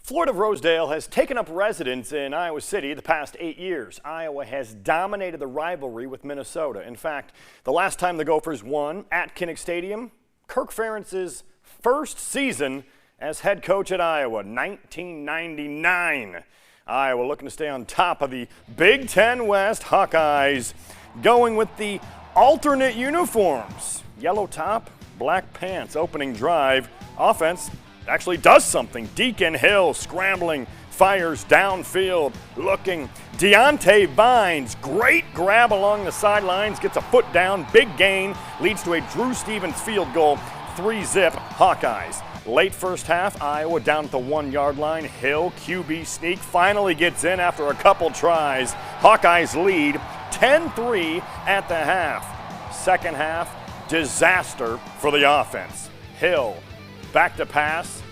Floyd of Rosedale has taken up residence in Iowa City the past 8 years. Iowa has dominated the rivalry with Minnesota. In fact, the last time the Gophers won at Kinnick Stadium, Kirk Ferentz's first season as head coach at Iowa, 1999. Iowa looking to stay on top of the Big Ten West Hawkeyes, going with the alternate uniforms. Yellow top, black pants. Opening drive. Offense actually does something. Deacon Hill scrambling, fires downfield, looking. Deontay Vines, great grab along the sidelines, gets a foot down, big gain, leads to a Drew Stevens field goal, 3-zip Hawkeyes. Late first half, Iowa down at the 1-yard line. Hill, QB sneak, finally gets in after a couple tries. Hawkeyes lead 10-3 at the half. Second half, disaster for the offense. Hill, back to pass,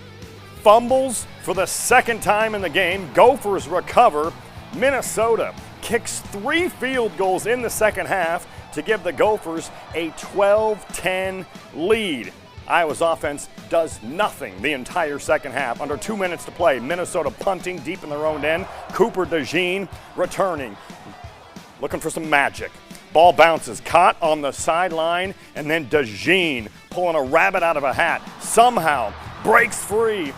fumbles for the second time in the game. Gophers recover. Minnesota kicks 3 field goals in the second half to give the Gophers a 12-10 lead. Iowa's offense does nothing the entire second half. Under 2 minutes to play, Minnesota punting deep in their own end. Cooper DeJean returning, looking for some magic. Ball bounces, caught on the sideline, and then DeJean pulling a rabbit out of a hat. Somehow breaks free,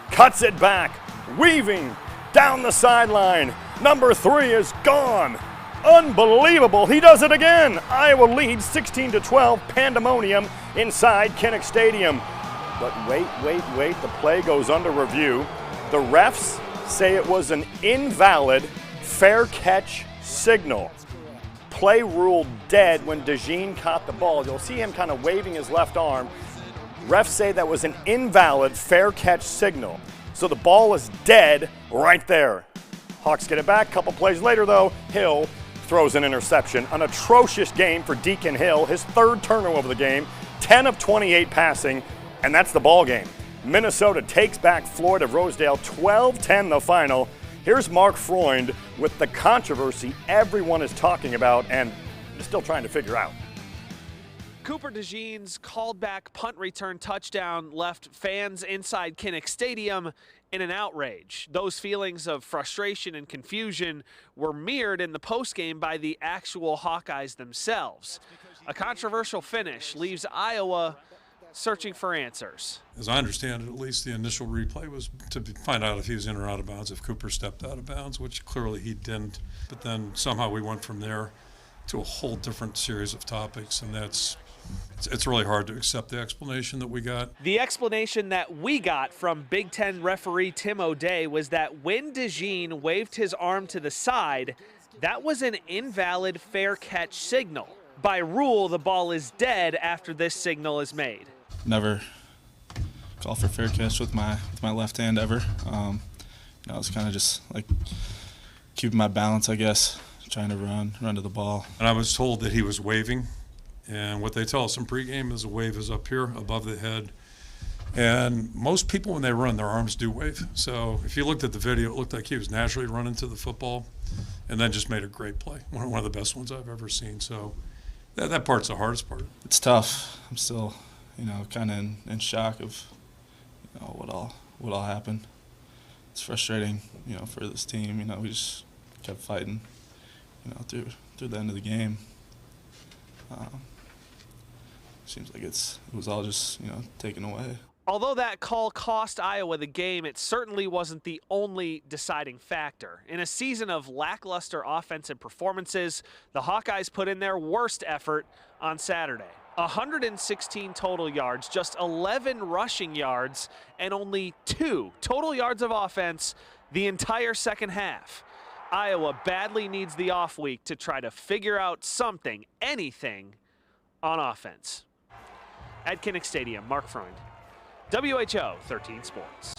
cuts it back, weaving down the sideline. Number 3 is gone. Unbelievable, he does it again. Iowa leads 16-12, pandemonium inside Kinnick Stadium. But wait, the play goes under review. The refs say it was an invalid fair catch signal. Play ruled dead when DeJean caught the ball. You'll see him kind of waving his left arm. Refs say that was an invalid fair catch signal. So the ball is dead right there. Hawks get it back. Couple plays later though, Hill throws an interception. An atrocious game for Deacon Hill, his 3rd turnover of the game, 10 of 28 passing, and that's the ball game. Minnesota takes back Floyd of Rosedale, 12-10 the final. Here's Mark Freund with the controversy everyone is talking about and is still trying to figure out. Cooper DeJean's called back punt return touchdown left fans inside Kinnick Stadium in an outrage. Those feelings of frustration and confusion were mirrored in the postgame by the actual Hawkeyes themselves. A controversial finish leaves Iowa searching for answers. As I understand it, at least the initial replay was to find out if he was in or out of bounds, if Cooper stepped out of bounds, which clearly he didn't. But then somehow we went from there to a whole different series of topics, and it's really hard to accept the explanation that we got. The explanation that we got from Big Ten referee Tim O'Day was that when DeJean waved his arm to the side, that was an invalid fair catch signal. By rule, the ball is dead after this signal is made. Never call for fair catch with my left hand ever. It's kind of just like keeping my balance, I guess, trying to run to the ball. And I was told that he was waving, and what they tell us in pregame is the wave is up here above the head. And most people, when they run, their arms do wave. So if you looked at the video, it looked like he was naturally running to the football and then just made a great play. One of the best ones I've ever seen. So that part's the hardest part. It's tough. I'm still, kind of in shock of, what all happened. It's frustrating, for this team. We just kept fighting, through the end of the game. Seems like it was all just, taken away. Although that call cost Iowa the game, it certainly wasn't the only deciding factor. In a season of lackluster offensive performances, the Hawkeyes put in their worst effort on Saturday. 116 total yards, just 11 rushing yards, and only 2 total yards of offense the entire second half. Iowa badly needs the off week to try to figure out something, anything, on offense. At Kinnick Stadium, Mark Freund, WHO 13 Sports.